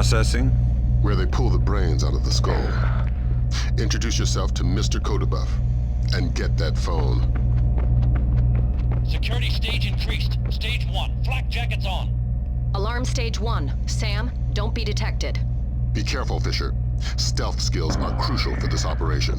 Processing? Where they pull the brains out of the skull. Introduce yourself to Mr. Codabuff, and get that phone. Security stage increased. Stage 1. Flak jackets on. Alarm stage 1. Sam, don't be detected. Be careful, Fisher. Stealth skills are crucial for this operation.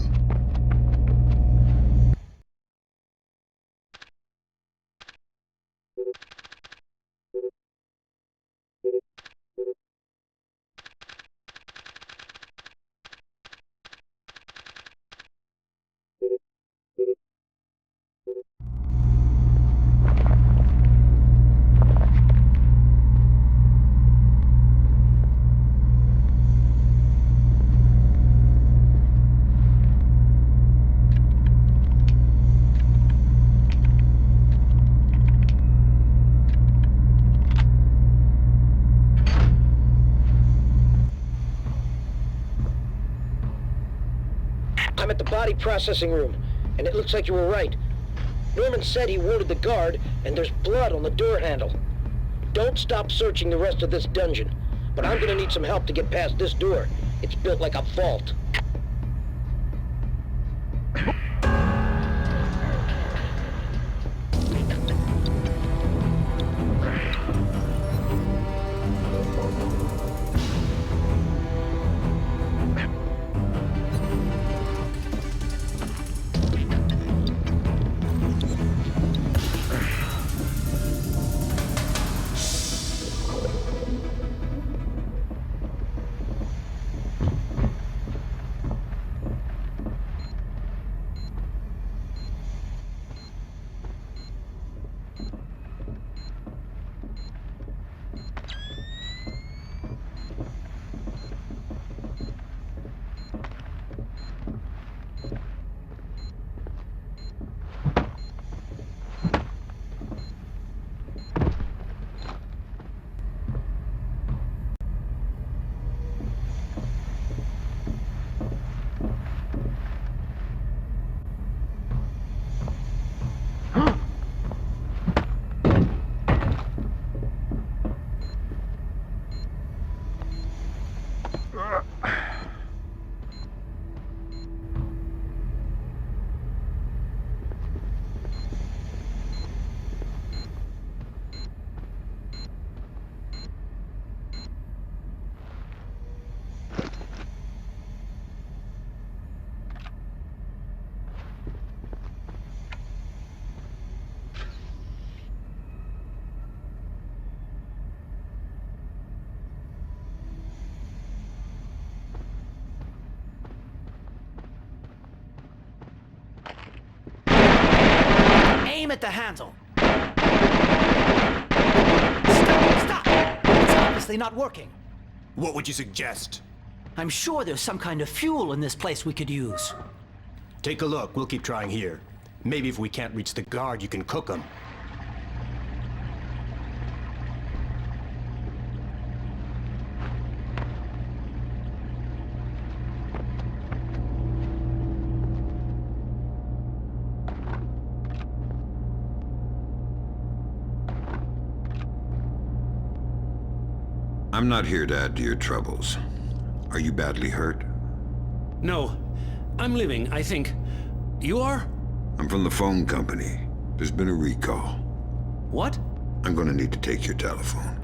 I'm at the body processing room, and it looks like you were right. Norman said he wounded the guard, and there's blood on the door handle. Don't stop searching the rest of this dungeon, but I'm gonna need some help to get past this door. It's built like a vault. Aim at the handle. Stop! It's obviously not working. What would you suggest? I'm sure there's some kind of fuel in this place we could use. Take a look. We'll keep trying here. Maybe if we can't reach the guard, you can cook them. I'm not here to add to your troubles. Are you badly hurt? No. I'm living, I think. You are? I'm from the phone company. There's been a recall. What? I'm gonna need to take your telephone.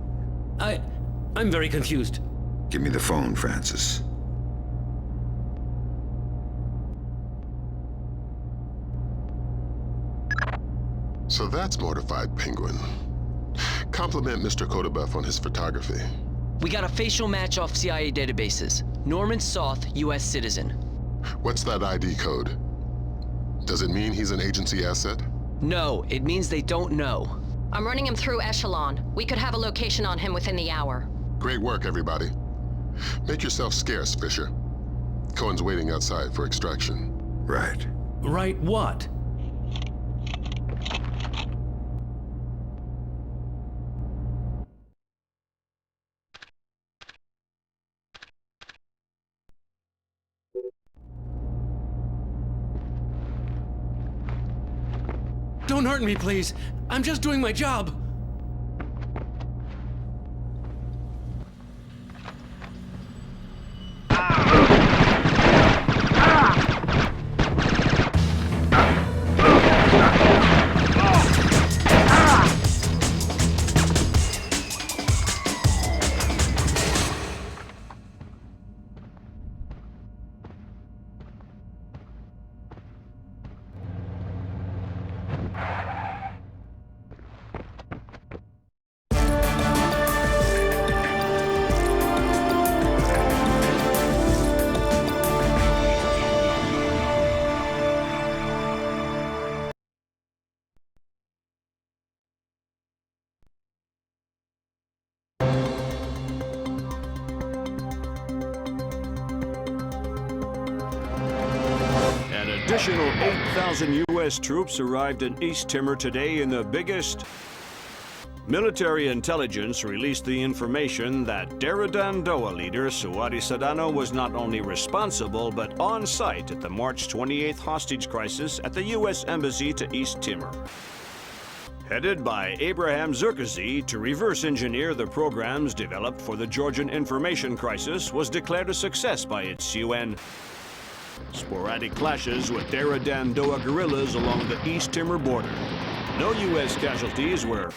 I'm very confused. Give me the phone, Francis. So that's Mortified Penguin. Compliment Mr. Codabuff on his photography. We got a facial match off CIA databases. Norman Soth, U.S. citizen. What's that ID code? Does it mean he's an agency asset? No, it means they don't know. I'm running him through Echelon. We could have a location on him within the hour. Great work, everybody. Make yourself scarce, Fisher. Cohen's waiting outside for extraction. Right. Right what? Don't hurt me, please. I'm just doing my job. additional 8,000 U.S. troops arrived in East Timor today in the biggest... Military intelligence released the information that Daradandoa leader Suwadi Sadano was not only responsible but on site at the March 28th hostage crisis at the U.S. Embassy to East Timor. Headed by Abraham Zerkazi to reverse engineer the programs developed for the Georgian information crisis was declared a success by its UN. Sporadic clashes with Daradandoa guerrillas along the East Timor border. No U.S. casualties were...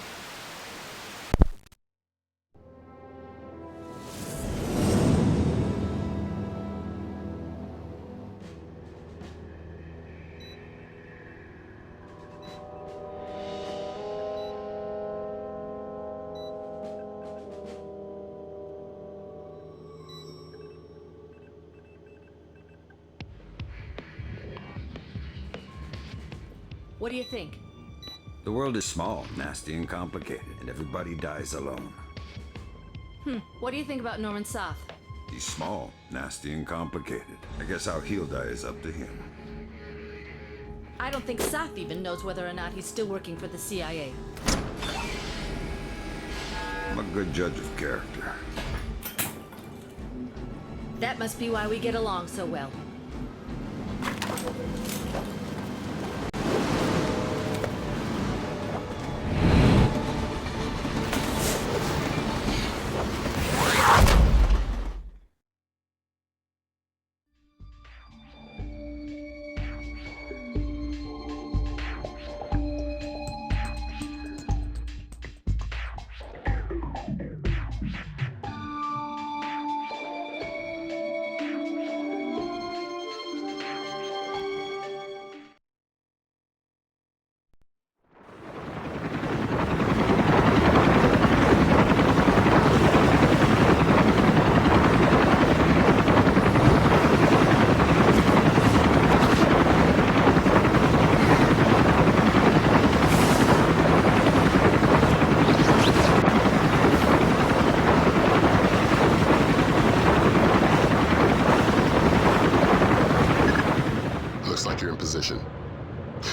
What do you think? The world is small, nasty, and complicated, and everybody dies alone. What do you think about Norman Soth? He's small, nasty, and complicated. I guess how he'll die is up to him. I don't think Soth even knows whether or not he's still working for the CIA. I'm a good judge of character. That must be why we get along so well. Looks like you're in position.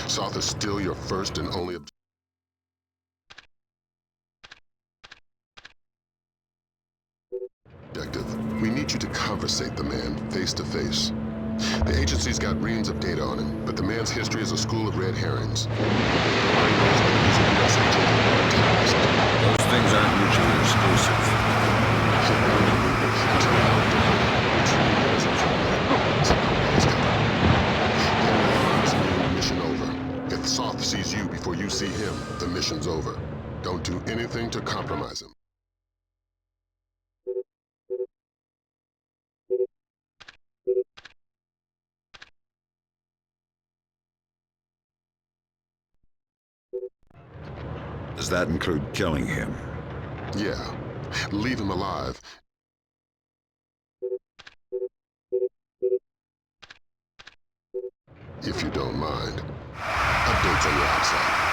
Soth is still your first and only objective. We need you to conversate the man face to face. The agency's got reams of data on him, but the man's history is a school of red herrings. Those things aren't mutually exclusive. Mission over. If Soth sees you before you see him, the mission's over. Don't do anything to compromise him. Does that include killing him? Yeah. Leave him alive. If you don't mind. Updates on your outside.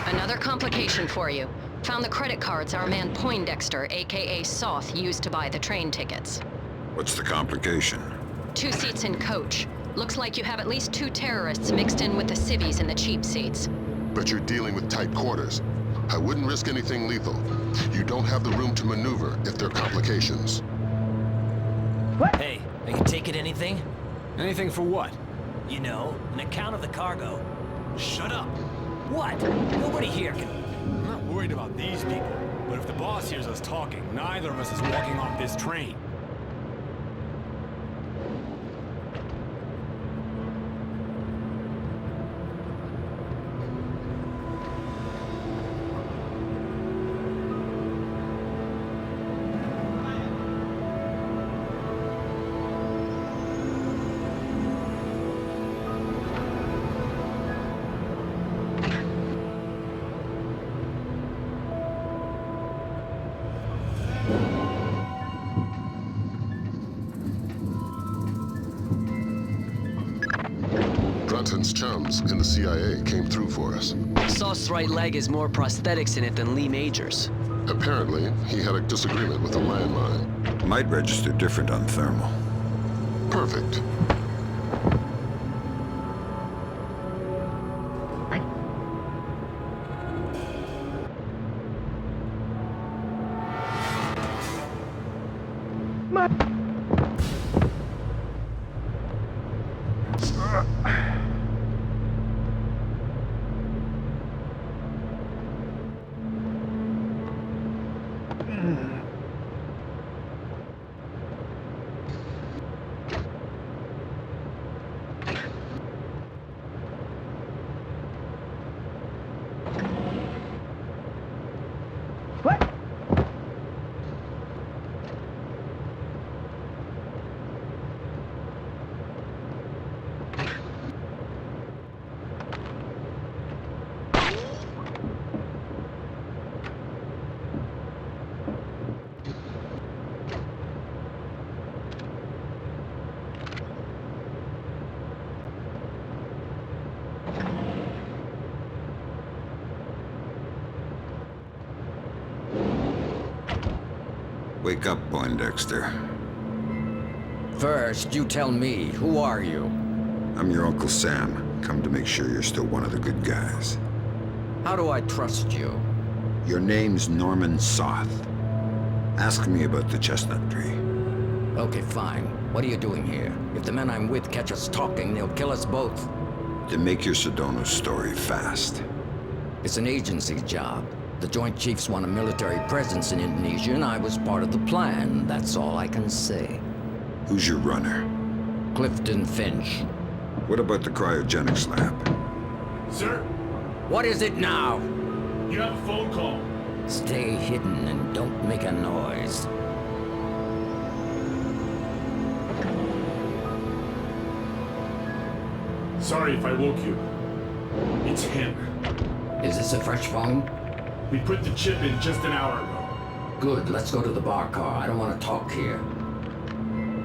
Another complication for you. Found the credit cards our man Poindexter, aka Soth, used to buy the train tickets. What's the complication? 2 seats in coach. Looks like you have at least 2 terrorists mixed in with the civvies in the cheap seats. But you're dealing with tight quarters. I wouldn't risk anything lethal. You don't have the room to maneuver if there are complications. Hey, are you taking anything? Anything for what? You know, an account of the cargo. Shut up. What? Nobody here can... I'm not worried about these people, but if the boss hears us talking, neither of us is walking off this train. Brunton's chums in the CIA came through for us. Sauce's right leg has more prosthetics in it than Lee Major's. Apparently, he had a disagreement with a landmine. Might register different on thermal. Perfect. Wake up, Poindexter. First, you tell me, who are you? I'm your Uncle Sam. Come to make sure you're still one of the good guys. How do I trust you? Your name's Norman Soth. Ask me about the chestnut tree. Okay, fine. What are you doing here? If the men I'm with catch us talking, they'll kill us both. To make your Sedona story fast. It's an agency job. The Joint Chiefs want a military presence in Indonesia, and I was part of the plan. That's all I can say. Who's your runner? Clifton Finch. What about the cryogenics lab? Sir, What is it now? you have a phone call. Stay hidden and don't make a noise. Sorry if I woke you. It's him. Is this a fresh phone? We put the chip in just an hour ago. Good, let's go to the bar car. I don't want to talk here.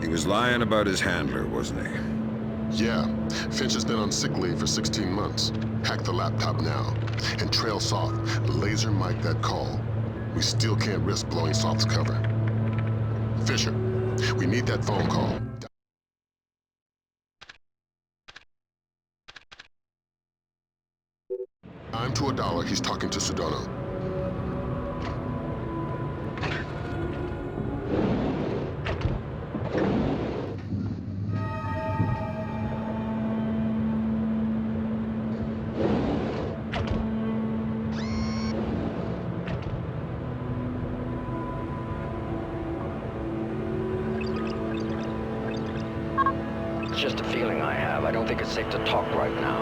He was lying about his handler, wasn't he? Yeah, Finch has been on sick leave for 16 months. Hack the laptop now. And trail Soth. Laser mic that call. We still can't risk blowing Soth's cover. Fisher, we need that phone call. I'm to $1. He's talking to Sedona. It's just a feeling I have. I don't think it's safe to talk right now.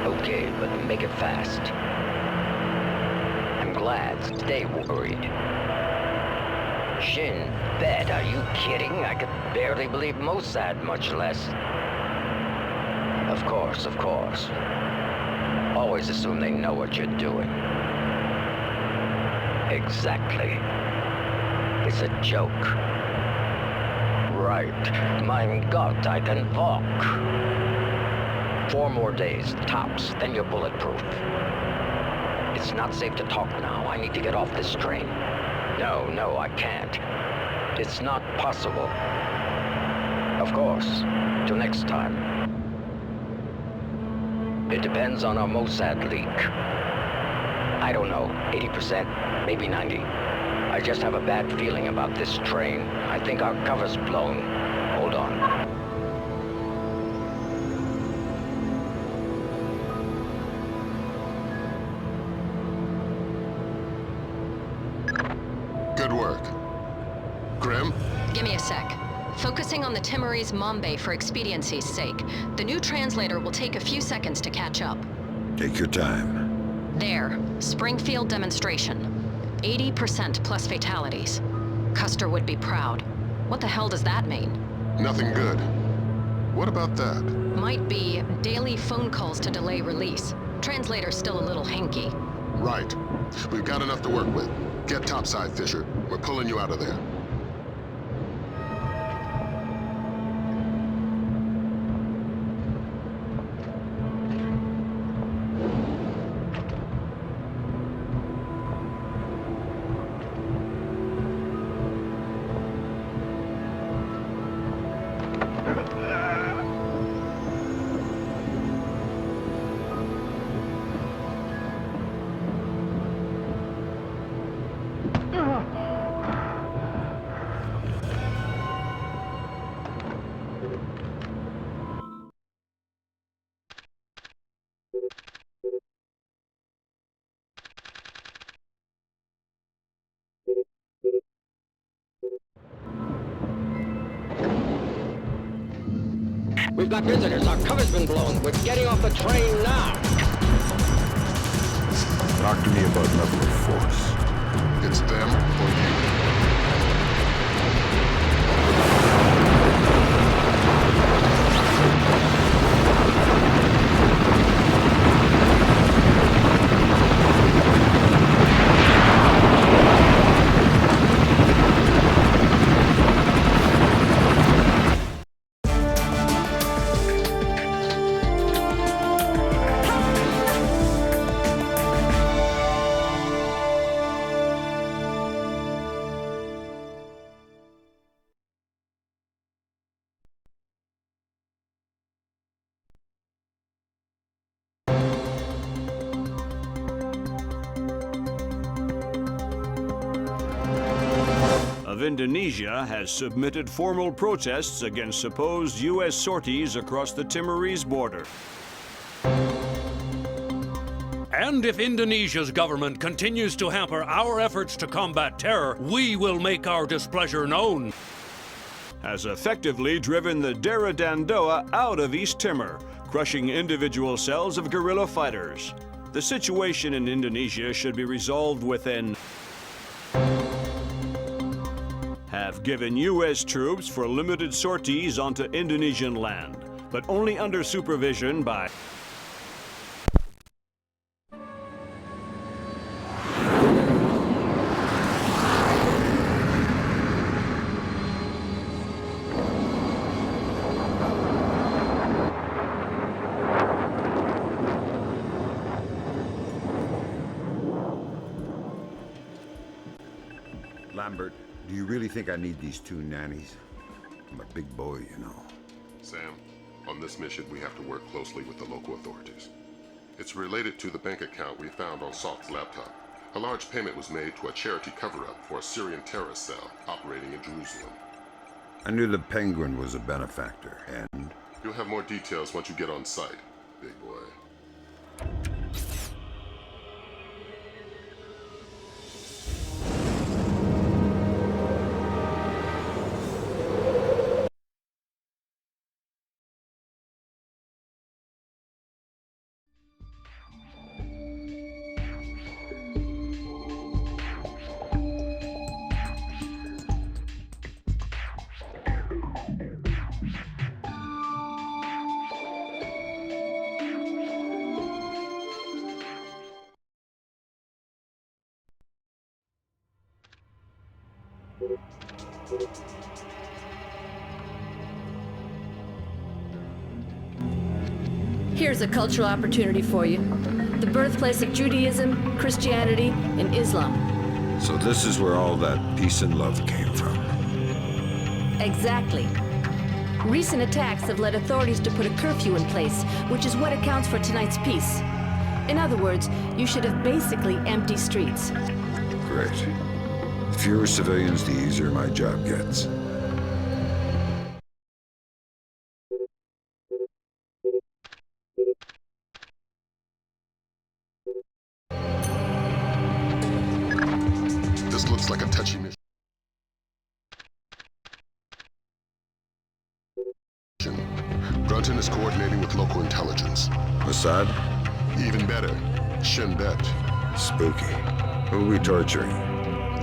Okay, but make it fast. I'm glad. Stay worried. Shin Bet, are you kidding? I could barely believe Mossad, much less. Of course, of course. Always assume they know what you're doing. Exactly. It's a joke. Right. Mein Gott, I can walk. 4 more days, tops, then you're bulletproof. It's not safe to talk now. I need to get off this train. No, I can't. It's not possible. Of course. Till next time. It depends on our Mossad leak. I don't know, 80%, maybe 90. I just have a bad feeling about this train. I think our cover's blown. Hold on. Good work. Grim? Give me a sec. Focusing on the Timorese Mombay for expediency's sake. The new translator will take a few seconds to catch up. Take your time. There. Springfield demonstration. 80% plus fatalities. Custer would be proud. What the hell does that mean? Nothing good. What about that? Might be daily phone calls to delay release. Translator's still a little hinky. Right. We've got enough to work with. Get topside, Fisher. We're pulling you out of there. We've got visitors. Our cover's been blown. We're getting off the train now. Talk to me about level of force. It's them or you. Of Indonesia has submitted formal protests against supposed U.S. sorties across the Timorese border. And if Indonesia's government continues to hamper our efforts to combat terror, we will make our displeasure known. Has effectively driven the Dera Dandoa out of East Timor, crushing individual cells of guerrilla fighters. The situation in Indonesia should be resolved within. Have given U.S. troops for limited sorties onto Indonesian land, but only under supervision by. Lambert, do you really think I need these two nannies? I'm a big boy, you know. Sam, on this mission we have to work closely with the local authorities. It's related to the bank account we found on Salt's laptop. A large payment was made to a charity cover-up for a Syrian terrorist cell operating in Jerusalem. I knew the Penguin was a benefactor, and... You'll have more details once you get on site, big boy. Here's a cultural opportunity for you. The birthplace of Judaism, Christianity, and Islam. So this is where all that peace and love came from. Exactly. Recent attacks have led authorities to put a curfew in place, which is what accounts for tonight's peace. In other words, you should have basically empty streets. Great. The fewer civilians, the easier my job gets. This looks like a touchy mission. Brunton is coordinating with local intelligence. Mossad? Even better, Shin Bet. Spooky. Who are we torturing?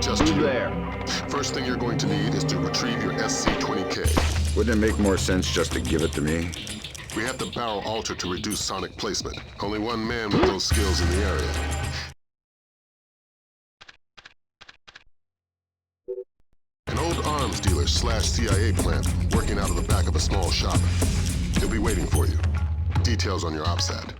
Just you. There. First thing you're going to need is to retrieve your SC-20K. Wouldn't it make more sense just to give it to me? We have the barrel altered to reduce sonic placement. Only one man with those skills in the area. An old arms dealer / CIA plant working out of the back of a small shop. He'll be waiting for you. Details on your OPSAT.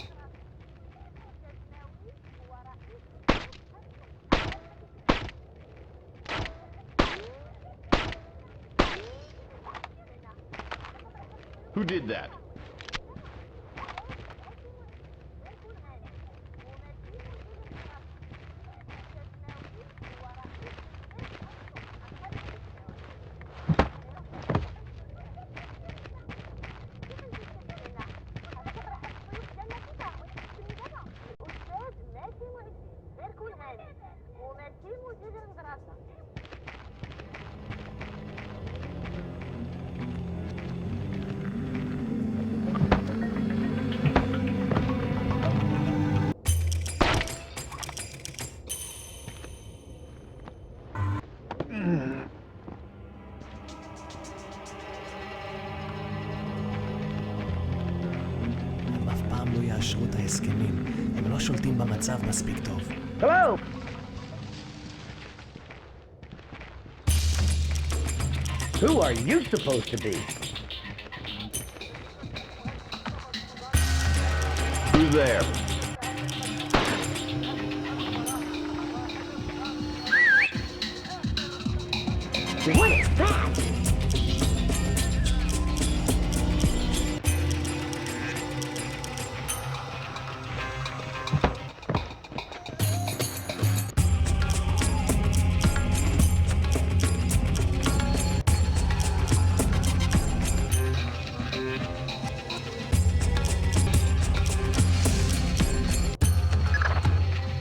Who did that? הם אף פעם לא יאשרו את ההסכמים. הם לא שולטים במצב מספיק טוב. Hello? Who are you supposed to be? Who's there? What is that?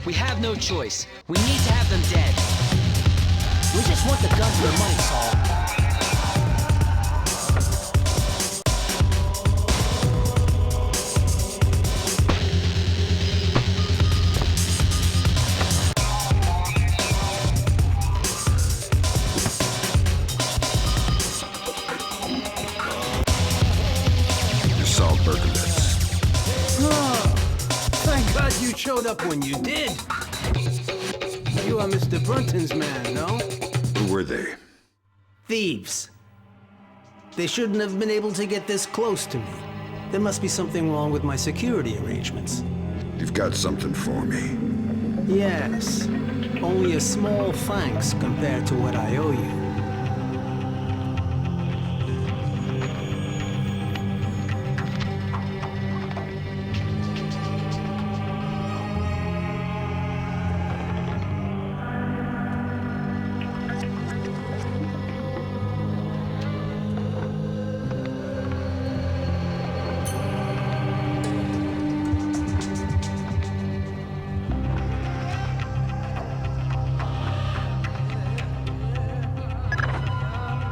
We have no choice. We need to have them dead. We just want the guns and the money, Saul. You Saul Berkowitz. Thank God you showed up when you did. You are Mr. Brunton's man, no? Who were they? Thieves. They shouldn't have been able to get this close to me. There must be something wrong with my security arrangements. You've got something for me. Yes. Only a small thanks compared to what I owe you.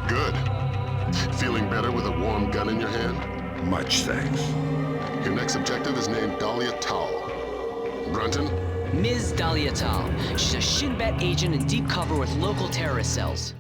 Good. Feeling better with a warm gun in your hand? Much thanks. Your next objective is named Dahlia Tal. Brunton? Ms. Dahlia Tal. She's a Shin Bet agent in deep cover with local terrorist cells.